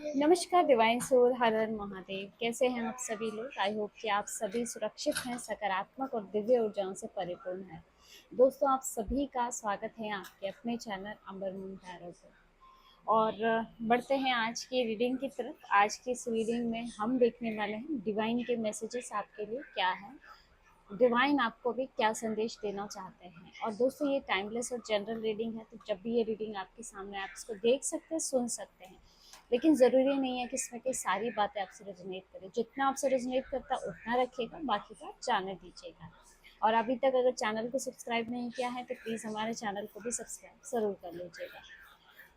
नमस्कार divine soul, हर हर महादेव। कैसे हैं आप सभी लोग? आई होप कि आप सभी सुरक्षित हैं, सकारात्मक और दिव्य ऊर्जाओं से परिपूर्ण हैं। दोस्तों, आप सभी का स्वागत है आपके अपने चैनल अमर मून टैरो पर। और बढ़ते हैं आज की रीडिंग की तरफ। आज की इस रीडिंग में हम देखने वाले हैं डिवाइन के मैसेजेस आपके लिए क्या है, डिवाइन आपको भी क्या संदेश देना चाहते हैं। और दोस्तों, ये टाइमलेस और जनरल रीडिंग है, तो जब भी ये रीडिंग आपके सामने आप इसको देख सकते हैं, सुन सकते हैं, लेकिन ज़रूरी नहीं है कि इसमें की सारी बातें आपसे रेजोनेट करें। जितना आपसे रेजोनेट करता उतना रखिएगा, बाकी का जाने दीजिएगा। और अभी तक अगर चैनल को सब्सक्राइब नहीं किया है तो प्लीज़ हमारे चैनल को भी सब्सक्राइब ज़रूर कर लीजिएगा।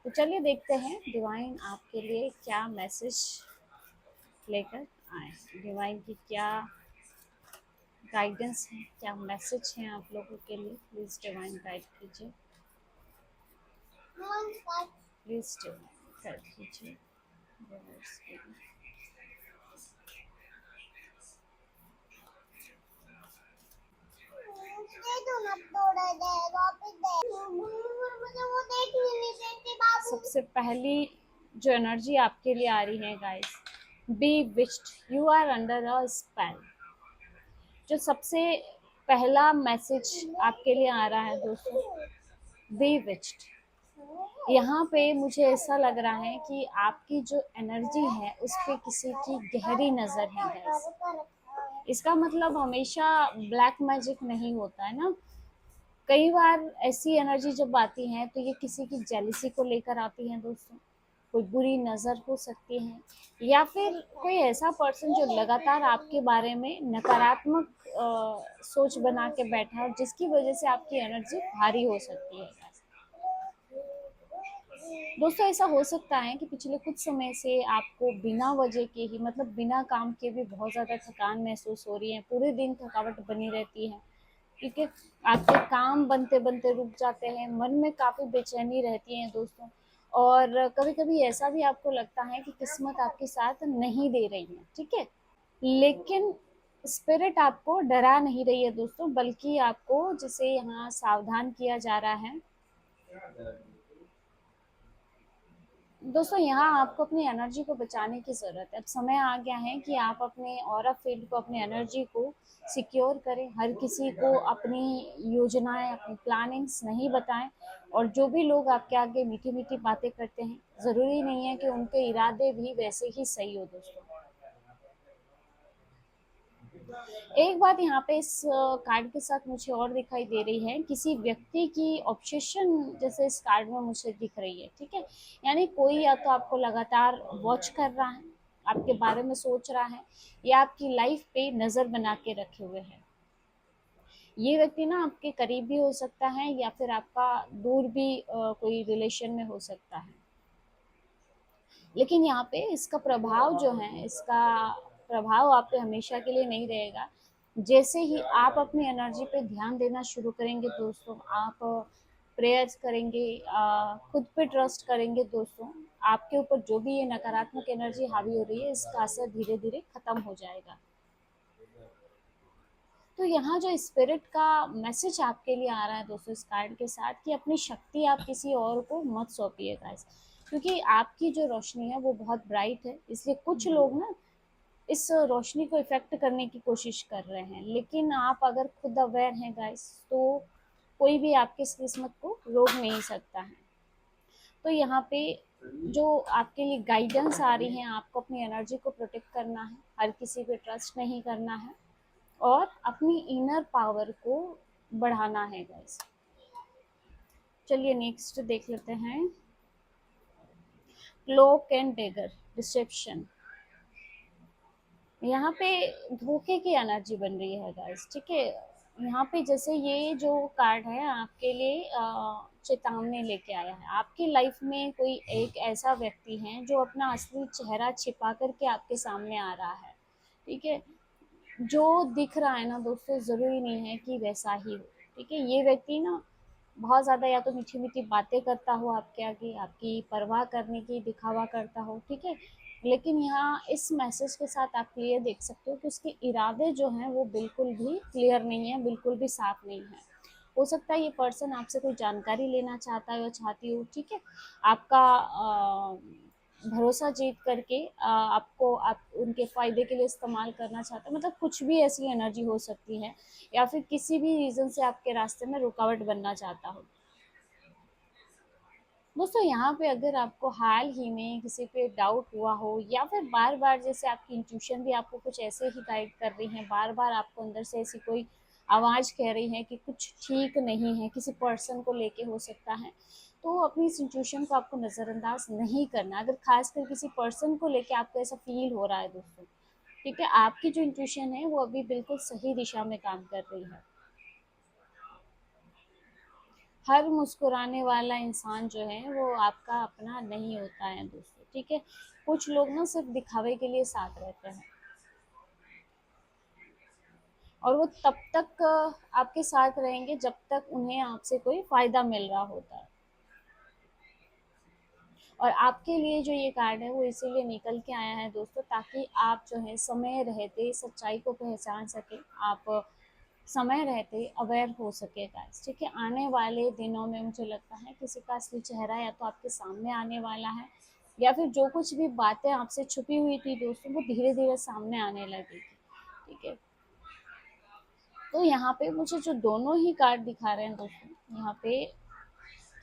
तो चलिए देखते हैं डिवाइन आपके लिए क्या मैसेज लेकर आए, डिवाइन की क्या गाइडेंस है, क्या मैसेज है आप लोगों के लिए। प्लीज़ डिवाइन गाइड कीजिए, प्लीज़ डिवाइन गाइड कीजिए। सबसे पहली जो एनर्जी आपके लिए आ रही है guys, bewitched, you are under a spell. जो सबसे पहला मैसेज आपके लिए आ रहा है दोस्तों, बी विच्ड। यहाँ पे मुझे ऐसा लग रहा है कि आपकी जो एनर्जी है उस पर किसी की गहरी नज़र है गाइस। इसका मतलब हमेशा ब्लैक मैजिक नहीं होता है ना। कई बार ऐसी एनर्जी जब आती है तो ये किसी की जेलिसी को लेकर आती है दोस्तों। कोई बुरी नज़र हो सकती है, या फिर कोई ऐसा पर्सन जो लगातार आपके बारे में नकारात्मक सोच बना के बैठा है, जिसकी वजह से आपकी एनर्जी भारी हो सकती है। दोस्तों, ऐसा हो सकता है कि पिछले कुछ समय से आपको बिना वजह के ही, मतलब बिना काम के भी बहुत ज़्यादा थकान महसूस हो रही है। पूरे दिन थकावट बनी रहती है, क्योंकि आपके काम बनते बनते रुक जाते हैं। मन में काफ़ी बेचैनी रहती है दोस्तों। और कभी कभी ऐसा भी आपको लगता है कि किस्मत आपके साथ नहीं दे रही है, ठीक है। लेकिन स्पिरिट आपको डरा नहीं रही है दोस्तों, बल्कि आपको जिसे यहाँ सावधान किया जा रहा है दोस्तों। यहाँ आपको अपनी एनर्जी को बचाने की ज़रूरत है। अब समय आ गया है कि आप अपने ऑरा फील्ड को, अपनी एनर्जी को सिक्योर करें। हर किसी को अपनी योजनाएं, अपनी प्लानिंग्स नहीं बताएं। और जो भी लोग आपके आगे मीठी मीठी बातें करते हैं, ज़रूरी नहीं है कि उनके इरादे भी वैसे ही सही हो दोस्तों। एक बात यहाँ पे इस कार्ड के साथ मुझे और दिखाई दे रही है, किसी व्यक्ति की ऑब्सेशन जैसे इस कार्ड में मुझे दिख रही है, ठीक है। यानी कोई या तो आपको लगातार वॉच कर रहा है, आपके बारे में सोच रहा है, या आपकी लाइफ पे नज़र बना के रखे हुए है। ये व्यक्ति ना आपके करीब भी हो सकता है, या फिर आपका दूर भी कोई रिलेशन में हो सकता है। लेकिन यहाँ पे इसका प्रभाव जो है, इसका प्रभाव आप पे हमेशा के लिए नहीं रहेगा। जैसे ही आप अपनी एनर्जी पे ध्यान देना शुरू करेंगे दोस्तों, आप प्रेयर्स करेंगे, खुद पे ट्रस्ट करेंगे दोस्तों, आपके ऊपर जो भी ये नकारात्मक एनर्जी हावी हो रही है, इसका असर धीरे धीरे खत्म हो जाएगा। तो यहाँ जो स्पिरिट का मैसेज आपके लिए आ रहा है दोस्तों इस कार्ड के साथ, कि अपनी शक्ति आप किसी और को मत सौंपिएगा, क्योंकि आपकी जो रोशनी है वो बहुत ब्राइट है। इसलिए कुछ लोग ना इस रोशनी को इफेक्ट करने की कोशिश कर रहे हैं, लेकिन आप अगर खुद अवेयर हैं गाइस, तो कोई भी आपकी इस किस्मत को रोक नहीं सकता है। तो यहाँ पे जो आपके लिए गाइडेंस आ रही है, आपको अपनी एनर्जी को प्रोटेक्ट करना है, हर किसी पे ट्रस्ट नहीं करना है, और अपनी इनर पावर को बढ़ाना है गाइस। चलिए नेक्स्ट देख लेते हैं, क्लोक एंड डेगर, डिसेप्शन। यहाँ पे धोखे की एनर्जी बन रही है गाइस, ठीक है। यहाँ पे जैसे ये जो कार्ड है आपके लिए चेतावनी लेके आया है। आपकी लाइफ में कोई एक ऐसा व्यक्ति है जो अपना असली चेहरा छिपा करके आपके सामने आ रहा है, ठीक है। जो दिख रहा है ना दोस्तों, ज़रूरी नहीं है कि वैसा ही हो, ठीक है। ये व्यक्ति ना बहुत ज़्यादा या तो मीठी मीठी बातें करता हो आपके आगे, आपकी परवाह करने की दिखावा करता हो, ठीक है। लेकिन यहाँ इस मैसेज के साथ आप क्लियर देख सकते हो कि उसके इरादे जो हैं वो बिल्कुल भी क्लियर नहीं है, बिल्कुल भी साफ नहीं है। हो सकता है ये पर्सन आपसे कोई जानकारी लेना चाहता है या चाहती हो, ठीक है। आपका भरोसा जीत करके आपको आप उनके फ़ायदे के लिए इस्तेमाल करना चाहते हैं, मतलब कुछ भी ऐसी एनर्जी हो सकती है, या फिर किसी भी रीज़न से आपके रास्ते में रुकावट बनना चाहता हो। दोस्तों यहाँ पे अगर आपको हाल ही में किसी पे डाउट हुआ हो, या फिर बार बार जैसे आपकी इंट्यूशन भी आपको कुछ ऐसे ही गाइड कर रही है, बार बार आपको अंदर से ऐसी कोई आवाज़ कह रही है कि कुछ ठीक नहीं है, किसी पर्सन को लेके हो सकता है, तो अपनी इस इंट्यूशन को आपको नज़रअंदाज नहीं करना। अगर खासकर किसी पर्सन को लेके आपको ऐसा फील हो रहा है दोस्तों, ठीक है, आपकी जो इंट्यूशन है वो अभी बिल्कुल सही दिशा में काम कर रही है। हर मुस्कुराने वाला इंसान जो है वो आपका अपना नहीं होता है दोस्तों, ठीक है। कुछ लोग ना सिर्फ दिखावे के लिए साथ रहते हैं, और वो तब तक आपके साथ रहेंगे जब तक उन्हें आपसे कोई फायदा मिल रहा होता है। और आपके लिए जो ये कार्ड है वो इसीलिए निकल के आया है दोस्तों, ताकि आप जो है समय रहते सच्चाई को पहचान सके, आप समय रहते अवेयर हो सके गाइस, ठीक है। आने वाले दिनों में मुझे लगता है किसी का असली चेहरा या तो आपके सामने आने वाला है, या फिर जो कुछ भी बातें आपसे छुपी हुई थी दोस्तों वो धीरे धीरे सामने आने लगेगी, ठीक है। तो यहाँ पे मुझे जो दोनों ही कार्ड दिखा रहे हैं दोस्तों, यहाँ पे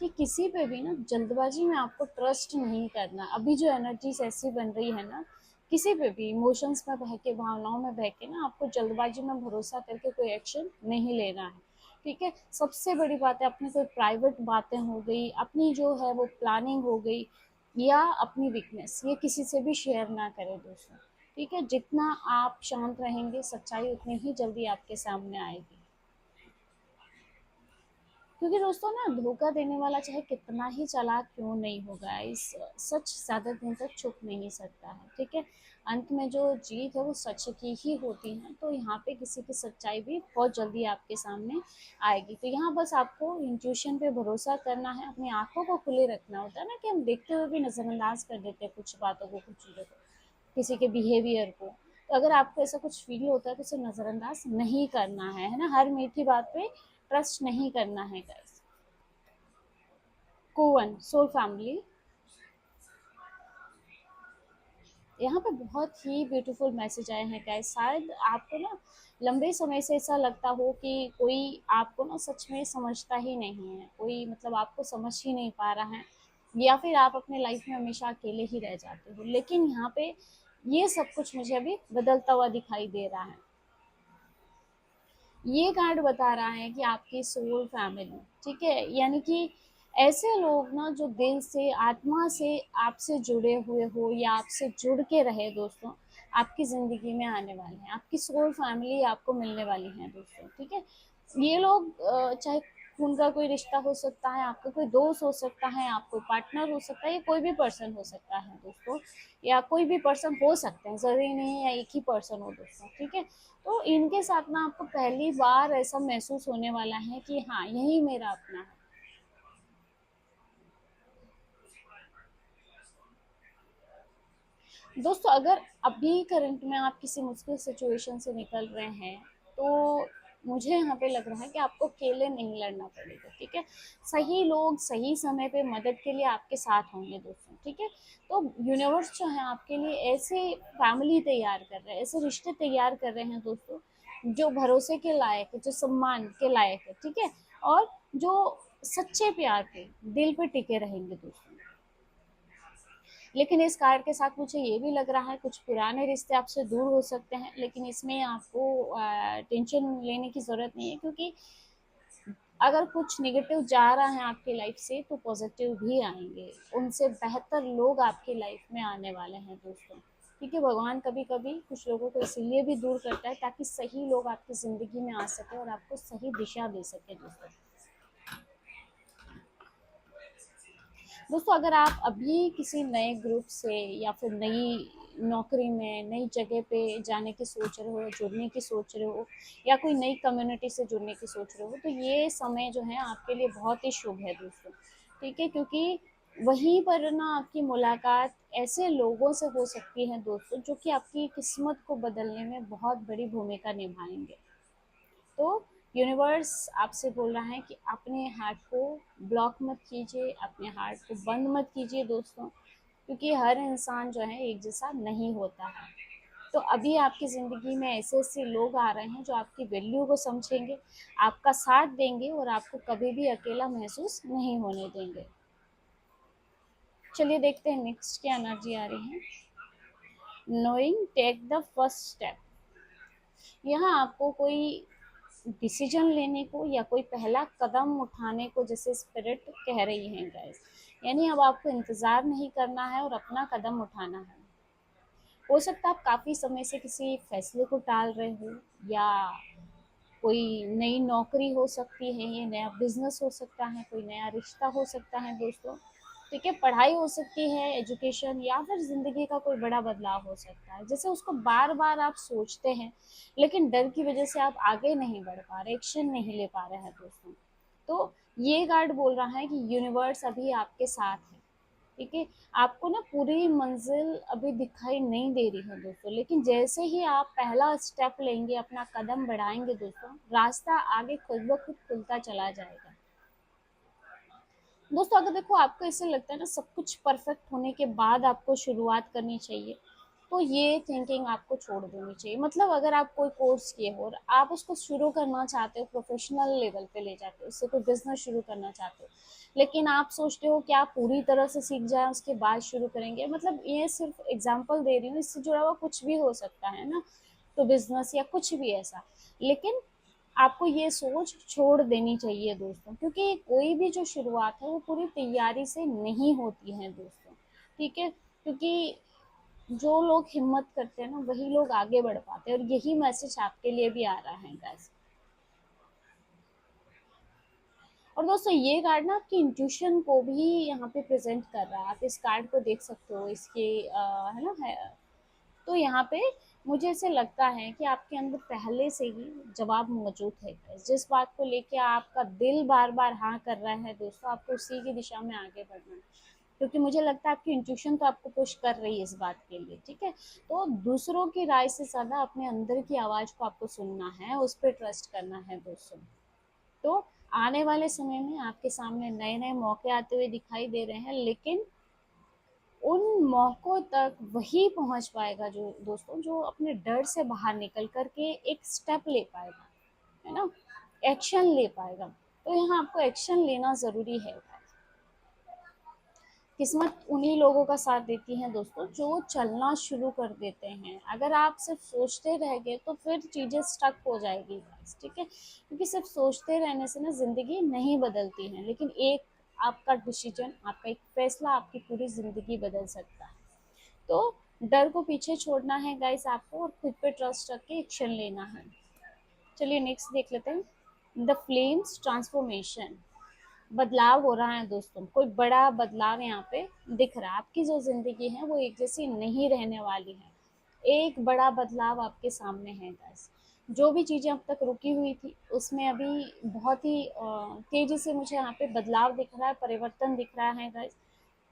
कि किसी पे भी ना जल्दबाजी में आपको ट्रस्ट नहीं करना। अभी जो एनर्जीज ऐसी बन रही है ना, किसी पे भी इमोशंस में बह के, भावनाओं में बह के ना आपको जल्दबाजी में भरोसा करके कोई एक्शन नहीं लेना है, ठीक है। सबसे बड़ी बात है, अपनी कोई प्राइवेट बातें हो गई, अपनी जो है वो प्लानिंग हो गई, या अपनी वीकनेस, ये किसी से भी शेयर ना करें दोस्तों, ठीक है। जितना आप शांत रहेंगे सच्चाई उतनी ही जल्दी आपके सामने आएगी, क्योंकि दोस्तों ना धोखा देने वाला चाहे कितना ही चालाक क्यों नहीं होगा, इस सच ज्यादा दिन तक छुप नहीं सकता है, ठीक है। अंत में जो जीत है वो सच की ही होती है, तो यहाँ पे किसी की सच्चाई भी बहुत जल्दी आपके सामने आएगी। तो यहाँ बस आपको इंट्यूशन पे भरोसा करना है, अपनी आंखों को खुले रखना होता है ना, कि हम देखते हुए भी नजरअंदाज कर देते हैं कुछ बातों को, कुछ चीज़ों को, किसी के बिहेवियर को। तो अगर आपको ऐसा कुछ फील होता है तो उसे नजरअंदाज नहीं करना है ना, हर मीठी बात पे ट्रस्ट नहीं करना है गाइस। कोवन सोल फैमिली, यहाँ पे बहुत ही ब्यूटीफुल मैसेज आए हैं गाइस। शायद आपको ना लंबे समय से ऐसा लगता हो कि कोई आपको ना सच में समझता ही नहीं है, कोई मतलब आपको समझ ही नहीं पा रहा है, या फिर आप अपने लाइफ में हमेशा अकेले ही रह जाते हो। लेकिन यहाँ पे ये सब कुछ मुझे अभी बदलता हुआ दिखाई दे रहा है। ये कार्ड बता रहा है कि आपकी सोल फैमिली, ठीक है, यानी कि ऐसे लोग ना जो दिल से, आत्मा से आपसे जुड़े हुए हो, या आपसे जुड़ के रहे दोस्तों, आपकी ज़िंदगी में आने वाले हैं। आपकी सोल फैमिली आपको मिलने वाली है दोस्तों, ठीक है। ये लोग चाहे खून का कोई रिश्ता हो सकता है, आपका कोई दोस्त हो सकता है, आपको पार्टनर हो सकता है, या कोई भी पर्सन हो सकता है दोस्तों, या कोई भी पर्सन हो सकते हैं, ज़रूरी नहीं है या एक ही पर्सन हो दोस्तों, ठीक है। तो इनके साथ ना आपको पहली बार ऐसा महसूस होने वाला है कि हाँ, यही मेरा अपना है। दोस्तों अगर अभी करंट में आप किसी मुश्किल सिचुएशन से निकल रहे हैं, तो मुझे यहाँ पे लग रहा है कि आपको अकेले नहीं लड़ना पड़ेगा, ठीक है। सही लोग सही समय पे मदद के लिए आपके साथ होंगे दोस्तों, ठीक है। तो यूनिवर्स जो है आपके लिए ऐसे फैमिली तैयार कर रहे हैं, ऐसे रिश्ते तैयार कर रहे हैं दोस्तों, जो भरोसे के लायक है, जो सम्मान के लायक है, ठीक है, और जो सच्चे प्यार पे दिल पे टिके रहेंगे दोस्तों। लेकिन इस कार्ड के साथ मुझे ये भी लग रहा है कुछ पुराने रिश्ते आपसे दूर हो सकते हैं, लेकिन इसमें आपको टेंशन लेने की ज़रूरत नहीं है, क्योंकि अगर कुछ नेगेटिव जा रहा है आपकी लाइफ से तो पॉजिटिव भी आएंगे, उनसे बेहतर लोग आपकी लाइफ में आने वाले हैं दोस्तों, क्योंकि भगवान कभी कभी कुछ लोगों को इसीलिए भी दूर करता है ताकि सही लोग आपकी ज़िंदगी में आ सके और आपको सही दिशा दे सके दोस्तों। दोस्तों अगर आप अभी किसी नए ग्रुप से, या फिर नई नौकरी में नई जगह पे जाने की सोच रहे हो, जुड़ने की सोच रहे हो, या कोई नई कम्युनिटी से जुड़ने की सोच रहे हो, तो ये समय जो है आपके लिए बहुत ही शुभ है दोस्तों, ठीक है। क्योंकि वहीं पर ना आपकी मुलाकात ऐसे लोगों से हो सकती है दोस्तों, जो कि आपकी किस्मत को बदलने में बहुत बड़ी भूमिका निभाएंगे। तो यूनिवर्स आपसे बोल रहा है कि अपने हार्ट को ब्लॉक मत कीजिए, अपने हार्ट को बंद मत कीजिए दोस्तों। क्योंकि हर इंसान जो है एक जैसा नहीं होता है। तो अभी आपकी ज़िंदगी में ऐसे ऐसे लोग आ रहे हैं जो आपकी वैल्यू को समझेंगे, आपका साथ देंगे और आपको कभी भी अकेला महसूस नहीं होने देंगे। चलिए देखते हैं नेक्स्ट क्या एनर्जी आ रही है। Knowing take the first step. यहाँ आपको कोई डिसीजन लेने को या कोई पहला कदम उठाने को जैसे स्पिरिट कह रही है गाइस। यानी अब आपको इंतजार नहीं करना है और अपना कदम उठाना है। हो सकता है आप काफी समय से किसी फैसले को टाल रहे हो, या कोई नई नौकरी हो सकती है, ये नया बिजनेस हो सकता है, कोई नया रिश्ता हो सकता है दोस्तों। ठीक है, पढ़ाई हो सकती है, एजुकेशन, या फिर जिंदगी का कोई बड़ा बदलाव हो सकता है, जैसे उसको बार बार आप सोचते हैं लेकिन डर की वजह से आप आगे नहीं बढ़ पा रहे, एक्शन नहीं ले पा रहे हैं दोस्तों। तो ये गार्ड बोल रहा है कि यूनिवर्स अभी आपके साथ है। ठीक है, आपको ना पूरी मंजिल अभी दिखाई नहीं दे रही है दोस्तों, लेकिन जैसे ही आप पहला स्टेप लेंगे, अपना कदम बढ़ाएंगे दोस्तों, रास्ता आगे खुद ब खुद खुलता चला जाएगा। दोस्तों अगर देखो आपको ऐसे लगता है ना सब कुछ परफेक्ट होने के बाद आपको शुरुआत करनी चाहिए, तो ये थिंकिंग आपको छोड़ देनी चाहिए। मतलब अगर आप कोई कोर्स किए हो और आप उसको शुरू करना चाहते हो, प्रोफेशनल लेवल पे ले जाते हो, उससे कोई बिजनेस शुरू करना चाहते हो, लेकिन आप सोचते हो कि आप पूरी तरह से सीख जाए उसके बाद शुरू करेंगे, मतलब ये सिर्फ एग्जाम्पल दे रही हूँ, इससे जुड़ा हुआ कुछ भी हो सकता है ना, तो बिजनेस या कुछ भी ऐसा। लेकिन आपको ये सोच छोड़ देनी चाहिए दोस्तों, क्योंकि कोई भी जो शुरुआत है वो पूरी तैयारी से नहीं होती है दोस्तों। ठीक है, क्योंकि जो लोग हिम्मत करते हैं ना वही लोग आगे बढ़ पाते हैं, और यही मैसेज आपके लिए भी आ रहा है गाइस। और दोस्तों ये कार्ड ना आपकी इंट्यूशन को भी यहाँ पे प्रेजेंट कर रहा है, आप इस कार्ड को देख सकते हो, इसके है ना है। तो यहाँ पे मुझे ऐसे लगता है कि आपके अंदर पहले से ही जवाब मौजूद है guys। जिस बात को लेके आपका दिल बार बार हाँ कर रहा है दोस्तों, आपको उसी की दिशा में आगे बढ़ना है, क्योंकि मुझे लगता है आपकी इंट्यूशन तो आपको पुश कर रही है इस बात के लिए। ठीक है, तो दूसरों की राय से ज्यादा अपने अंदर की आवाज को आपको सुनना है, उस पर ट्रस्ट करना है दोस्तों। तो आने वाले समय में आपके सामने नए नए मौके आते हुए दिखाई दे रहे हैं, लेकिन उन मौकों तक वही पहुंच पाएगा जो दोस्तों जो अपने डर से बाहर निकल करके एक स्टेप ले पाएगा, है ना, एक्शन ले पाएगा। तो यहाँ आपको एक्शन लेना जरूरी है। किस्मत उन्हीं लोगों का साथ देती है दोस्तों जो चलना शुरू कर देते हैं। अगर आप सिर्फ सोचते रह गए तो फिर चीजें स्टक हो जाएगी guys, ठीक है, क्योंकि सिर्फ सोचते रहने से ना जिंदगी नहीं बदलती है, लेकिन एक आपका डिसीजन, आपका एक फैसला आपकी पूरी जिंदगी बदल सकता है। तो डर को पीछे छोड़ना है गाइस आपको, और खुद पे ट्रस्ट रख के एक्शन लेना है। चलिए नेक्स्ट देख लेते हैं, द फ्लेम्स ट्रांसफॉर्मेशन। बदलाव हो रहा है दोस्तों, कोई बड़ा बदलाव यहाँ पे दिख रहा है। आपकी जो जिंदगी है वो एक जैसी नहीं रहने वाली है, एक बड़ा बदलाव आपके सामने है गाइस। जो भी चीजें अब तक रुकी हुई थी उसमें अभी बहुत ही तेजी से मुझे यहाँ पे बदलाव दिख रहा है, परिवर्तन दिख रहा है गाइस।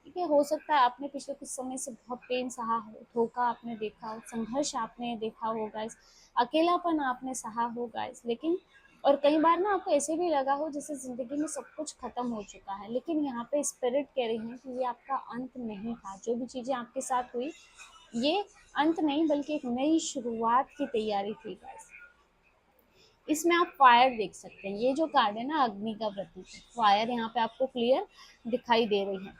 ठीक है, हो सकता है आपने पिछले कुछ समय से बहुत पेन सहा हो, धोखा आपने देखा हो, संघर्ष आपने देखा होगा इस, अकेलापन आपने सहा होगा इस, लेकिन और कई बार ना आपको ऐसे भी लगा हो जैसे जिंदगी में सब कुछ खत्म हो चुका है, लेकिन यहाँ पे स्पिरिट कह रही है कि ये आपका अंत नहीं था। जो भी चीजें आपके साथ हुई ये अंत नहीं बल्कि एक नई शुरुआत की तैयारी थी गाइस। इसमें आप फायर देख सकते हैं, ये जो कार्ड है ना अग्नि का प्रतीक, फायर यहाँ पे आपको क्लियर दिखाई दे रही है।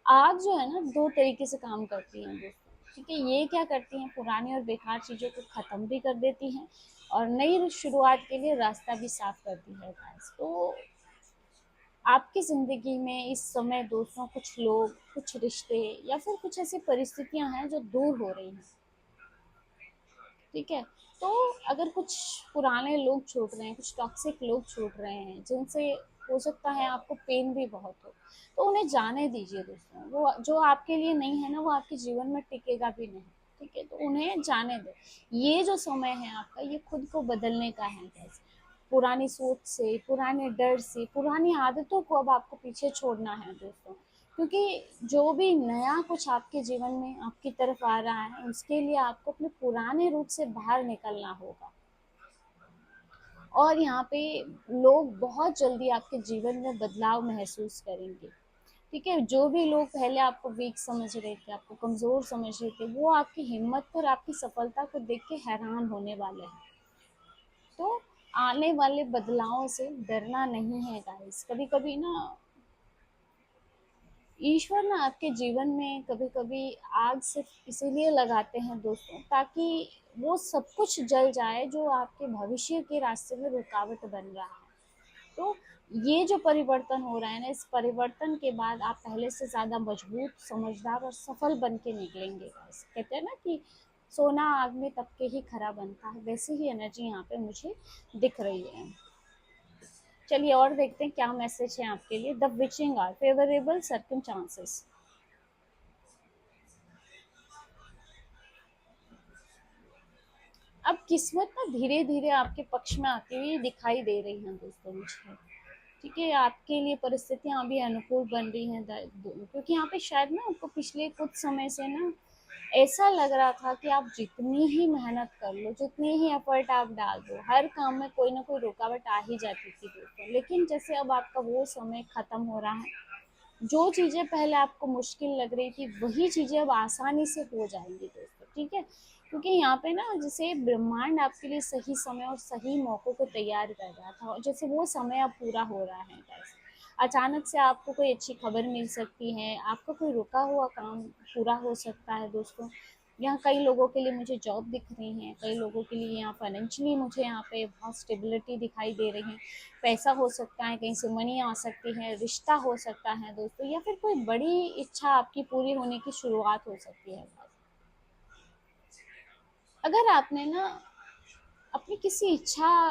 आग जो है ना दो तरीके से काम करती है दोस्तों। ठीक है, ये क्या करती हैं, पुरानी और बेकार चीजों को खत्म भी कर देती हैं और नई शुरुआत के लिए रास्ता भी साफ करती है गाइस। तो आपकी जिंदगी में इस समय दोस्तों कुछ लोग, कुछ रिश्ते या फिर कुछ ऐसी परिस्थितियां हैं जो दूर हो रही हैं। ठीक है, तो अगर कुछ पुराने लोग छूट रहे हैं, कुछ टॉक्सिक लोग छूट रहे हैं जिनसे हो सकता है आपको पेन भी बहुत हो, तो उन्हें जाने दीजिए दोस्तों। वो जो आपके लिए नहीं है ना वो आपके जीवन में टिकेगा भी नहीं। ठीक है, तो उन्हें जाने दो। ये जो समय है आपका ये खुद को बदलने का है guys। पुरानी सोच से, पुराने डर से, पुरानी आदतों को अब आपको पीछे छोड़ना है दोस्तों, क्योंकि जो भी नया कुछ आपके जीवन में आपकी तरफ आ रहा है उसके लिए आपको अपने पुराने रूप से बाहर निकलना होगा। और यहाँ पे लोग बहुत जल्दी आपके जीवन में बदलाव महसूस करेंगे। ठीक है, जो भी लोग पहले आपको वीक समझ रहे थे, आपको कमजोर समझ रहे थे, वो आपकी हिम्मत और आपकी सफलता को देख के हैरान होने वाले हैं। तो आने वाले बदलावों से डरना नहीं है गाइस। कभी कभी ना ईश्वर ना आपके जीवन में कभी कभी आग सिर्फ इसीलिए लगाते हैं दोस्तों, ताकि वो सब कुछ जल जाए जो आपके भविष्य के रास्ते में रुकावट बन रहा है। तो ये जो परिवर्तन हो रहा है ना, इस परिवर्तन के बाद आप पहले से ज्यादा मजबूत, समझदार और सफल बन के निकलेंगे। बस कहते हैं ना कि सोना आग में तप के ही खरा बनता है, वैसी ही एनर्जी यहाँ पे मुझे दिख रही है। चलिए और देखते हैं क्या मैसेज है आपके लिए। The witching are favourable circumstances. अब किस्मत ना धीरे धीरे आपके पक्ष में आती हुई दिखाई दे रही है दोस्तों मुझे। ठीक है, आपके लिए परिस्थितियां अभी अनुकूल बन रही हैं, क्योंकि यहाँ पे शायद ना आपको पिछले कुछ समय से ना ऐसा लग रहा था कि आप जितनी ही मेहनत कर लो, जितनी ही एफर्ट आप डाल दो, हर काम में कोई ना कोई रुकावट आ ही जाती थी दोस्तों। लेकिन जैसे अब आपका वो समय खत्म हो रहा है, जो चीजें पहले आपको मुश्किल लग रही थी वही चीजें अब आसानी से हो जाएंगी दोस्तों। ठीक है, क्योंकि यहाँ पे ना जैसे ब्रह्मांड आपके लिए सही समय और सही मौकों को तैयार कर रहा था, और जैसे वो समय अब पूरा हो रहा है guys। अचानक से आपको कोई अच्छी खबर मिल सकती है, आपका कोई रुका हुआ काम पूरा हो सकता है दोस्तों। यहाँ कई लोगों के लिए मुझे जॉब दिख रही है, कई लोगों के लिए यहाँ फाइनेंशियली मुझे यहाँ पे बहुत स्टेबिलिटी दिखाई दे रही है। पैसा हो सकता है, कहीं से मनी आ सकती है, रिश्ता हो सकता है दोस्तों, या फिर कोई बड़ी इच्छा आपकी पूरी होने की शुरुआत हो सकती है। अगर आपने ना अपनी किसी इच्छा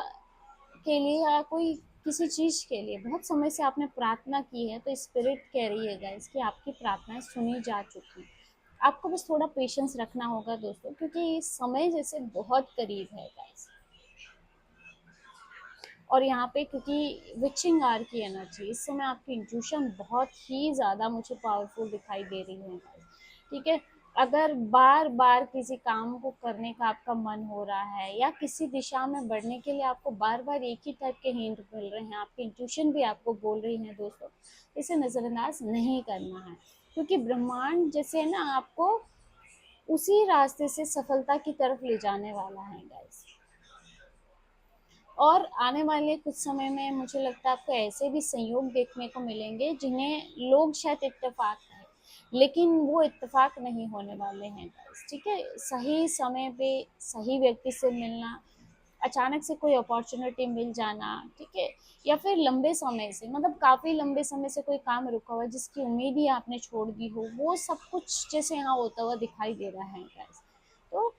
के लिए या कोई किसी चीज के लिए बहुत समय से आपने प्रार्थना की है, तो स्पिरिट कह रही है गाइस कि आपकी प्रार्थनाएं सुनी जा चुकी हैं। आपको बस थोड़ा पेशेंस रखना होगा दोस्तों, क्योंकि समय जैसे बहुत करीब है गाइस। और यहाँ पे क्योंकि विचिंग आर की एनर्जी, इस समय आपकी इंट्यूशन बहुत ही ज़्यादा मुझे पावरफुल दिखाई दे रही है। ठीक है, अगर बार बार किसी काम को करने का आपका मन हो रहा है, या किसी दिशा में बढ़ने के लिए आपको बार बार एक ही टाइप के हिंट मिल रहे हैं, आपकी इंट्यूशन भी आपको बोल रही है दोस्तों, इसे नज़रअंदाज नहीं करना है। क्योंकि ब्रह्मांड जैसे है ना, आपको उसी रास्ते से सफलता की तरफ ले जाने वाला है गाइस। और आने वाले कुछ समय में मुझे लगता है आपको ऐसे भी संयोग देखने को मिलेंगे जिन्हें लोग शायद इत्तेफाक कहें, लेकिन वो इत्तेफाक नहीं होने वाले हैं गाइस। ठीक है, सही समय पे सही व्यक्ति से मिलना, अचानक से कोई अपॉर्चुनिटी मिल जाना, ठीक है, या फिर लंबे समय से, मतलब काफी लंबे समय से कोई काम रुका हुआ जिसकी उम्मीद ही आपने छोड़ दी हो, वो सब कुछ जैसे यहाँ होता हुआ दिखाई दे रहा है गाइस। तो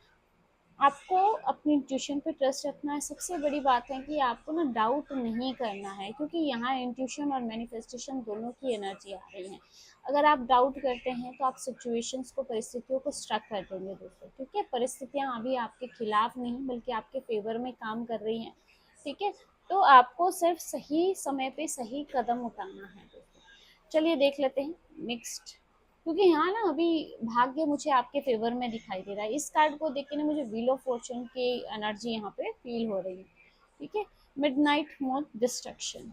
आपको अपनी इंट्यूशन पे ट्रस्ट रखना है। सबसे बड़ी बात है कि आपको ना डाउट नहीं करना है, क्योंकि यहाँ इंट्यूशन और मैनिफेस्टेशन दोनों की एनर्जी आ रही है। अगर आप डाउट करते हैं तो आप सिचुएशंस को, परिस्थितियों को स्ट्रक कर देंगे दोस्तों, क्योंकि परिस्थितियाँ अभी आपके खिलाफ नहीं बल्कि आपके फेवर में काम कर रही हैं। ठीक है, तो आपको सिर्फ सही समय पे सही कदम उठाना है दोस्तों। चलिए देख लेते हैं नेक्स्ट, क्योंकि यहाँ ना अभी भाग्य मुझे आपके फेवर में दिखाई दे रहा है। इस कार्ड को देख के ना मुझे व्हील ऑफ फॉर्चून की एनर्जी यहाँ पे फील हो रही है। ठीक है, मिडनाइट मोड डिस्ट्रक्शन,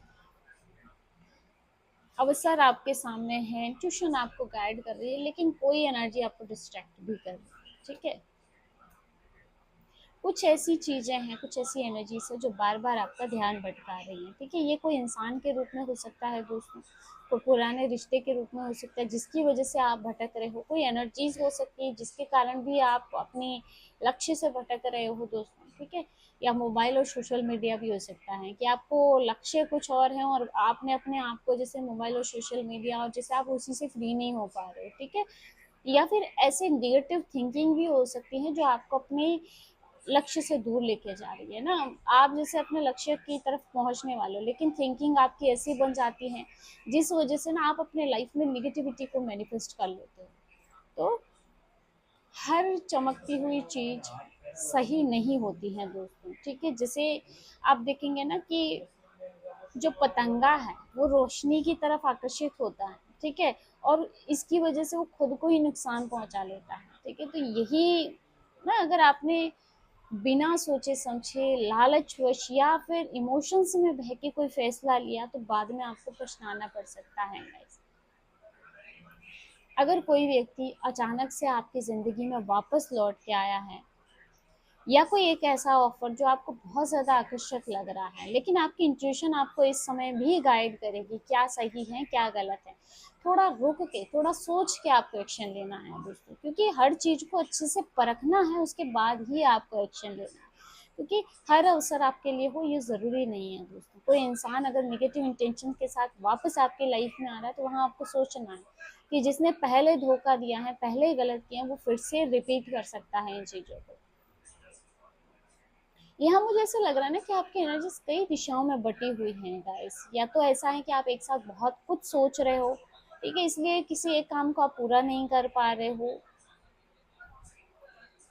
अवसर आपके सामने है, इंट्यूशन आपको गाइड कर रही है, लेकिन कोई एनर्जी आपको डिस्ट्रैक्ट भी कर रही है। ठीक है, कुछ ऐसी चीजें हैं, कुछ ऐसी एनर्जीज है जो बार बार आपका ध्यान भटका रही है। ठीक है, ये कोई इंसान के रूप में हो सकता है दोस्तों, कोई पुराने रिश्ते के रूप में हो सकता है जिसकी वजह से आप भटक रहे हो, कोई एनर्जीज हो सकती है जिसके कारण भी आप अपने लक्ष्य से भटक रहे हो दोस्तों। ठीक है, या मोबाइल और सोशल मीडिया भी हो सकता है कि आपको लक्ष्य कुछ और है और आपने अपने आप को जैसे मोबाइल और सोशल मीडिया, और जैसे आप उसी से फ्री नहीं हो पा रहे हो। ठीक है, या फिर ऐसे निगेटिव थिंकिंग भी हो सकती है जो आपको अपने लक्ष्य से दूर लेके जा रही है ना। आप जैसे अपने लक्ष्य की तरफ पहुंचने वाले हो, लेकिन थिंकिंग आपकी ऐसी बन जाती है जिस वजह से ना आप अपने लाइफ में निगेटिविटी को मैनिफेस्ट कर लेते हो। तो हर चमकती हुई चीज सही नहीं होती है दोस्तों। ठीक है, जैसे आप देखेंगे ना कि जो पतंगा है वो रोशनी की तरफ आकर्षित होता है। ठीक है, और इसकी वजह से वो खुद को ही नुकसान पहुंचा लेता है। ठीक है, तो यही ना, अगर आपने बिना सोचे समझे, लालचवश या फिर इमोशंस में बह के कोई फैसला लिया तो बाद में आपको पछताना पड़ सकता है गाइस। अगर कोई व्यक्ति अचानक से आपकी ज़िंदगी में वापस लौट के आया है, या कोई एक ऐसा ऑफर जो आपको बहुत ज़्यादा आकर्षक लग रहा है, लेकिन आपकी इंट्यूशन आपको इस समय भी गाइड करेगी क्या सही है क्या गलत है, थोड़ा रुक के, थोड़ा सोच के आपको एक्शन लेना है दोस्तों, क्योंकि हर चीज़ को अच्छे से परखना है, उसके बाद ही आपको एक्शन लेना है। क्योंकि हर अवसर आपके लिए हो ये ज़रूरी नहीं है दोस्तों। कोई इंसान अगर नेगेटिव इंटेंशन के साथ वापस आपकी लाइफ में आ रहा है, तो वहाँ आपको सोचना है कि जिसने पहले धोखा दिया है, पहले गलत किया है, वो फिर से रिपीट कर सकता है इन चीज़ों को। यहाँ मुझे ऐसा लग रहा है ना कि आपकी एनर्जीज कई दिशाओं में बटी हुई हैं गाइस। या तो ऐसा है कि आप एक साथ बहुत कुछ सोच रहे हो, ठीक है, इसलिए किसी एक काम को आप पूरा नहीं कर पा रहे हो।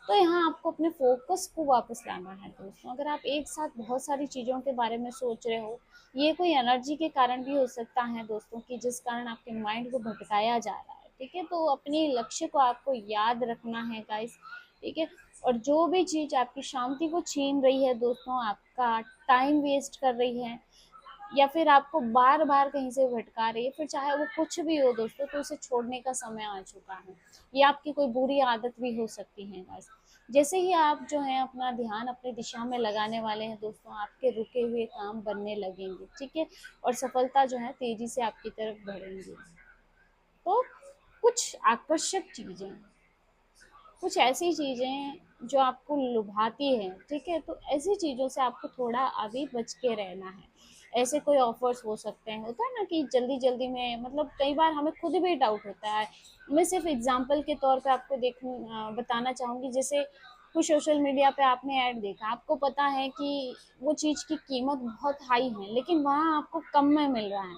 तो यहाँ आपको अपने फोकस को वापस लाना है दोस्तों। अगर आप एक साथ बहुत सारी चीज़ों के बारे में सोच रहे हो, ये कोई एनर्जी के कारण भी हो सकता है दोस्तों, कि जिस कारण आपके माइंड को भटकाया जा रहा है, ठीक है। तो अपने लक्ष्य को आपको याद रखना है गाइस, ठीक है। और जो भी चीज़ आपकी शांति को छीन रही है दोस्तों, आपका टाइम वेस्ट कर रही है, या फिर आपको बार बार कहीं से भटका रही है, फिर चाहे वो कुछ भी हो दोस्तों, तो उसे छोड़ने का समय आ चुका है। ये आपकी कोई बुरी आदत भी हो सकती है गाइस। जैसे ही आप जो है अपना ध्यान अपनी दिशा में लगाने वाले हैं दोस्तों, आपके रुके हुए काम बनने लगेंगे, ठीक है। और सफलता जो है तेजी से आपकी तरफ बढ़ेंगी। तो कुछ आकर्षक चीजें, कुछ ऐसी चीजें जो आपको लुभाती हैं, ठीक है, तो ऐसी चीजों से आपको थोड़ा अभी बच के रहना है। ऐसे कोई ऑफर्स हो सकते हैं, होता है ना कि जल्दी जल्दी में, मतलब कई बार हमें खुद भी डाउट होता है। मैं सिर्फ एग्जांपल के तौर पे आपको बताना चाहूंगी। जैसे कुछ सोशल मीडिया पे आपने ऐड देखा, आपको पता है कि वो चीज़ की कीमत बहुत हाई है, लेकिन वहाँ आपको कम में मिल रहा है।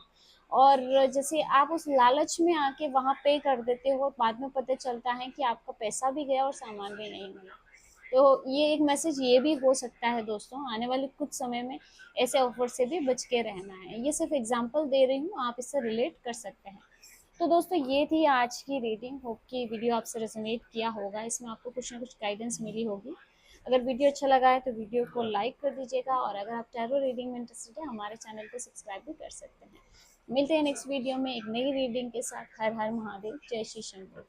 और जैसे आप उस लालच में आके वहाँ पे कर देते हो, बाद में पता चलता है कि आपका पैसा भी गया और सामान भी नहीं मिला। तो ये एक मैसेज ये भी हो सकता है दोस्तों, आने वाले कुछ समय में ऐसे ऑफर से भी बच के रहना है। ये सिर्फ एग्जांपल दे रही हूँ, आप इससे रिलेट कर सकते हैं। तो दोस्तों ये थी आज की रीडिंग। होप कि वीडियो आपसे रेजोनेट किया होगा, इसमें आपको कुछ ना कुछ गाइडेंस मिली होगी। अगर वीडियो अच्छा लगा है तो वीडियो को लाइक कर दीजिएगा, और अगर आप टैरो रीडिंग में इंटरेस्टेड है, हमारे चैनल को सब्सक्राइब भी कर सकते हैं। मिलते हैं नेक्स्ट वीडियो में एक नई रीडिंग के साथ। हर हर महादेव, जय श्री शंकर।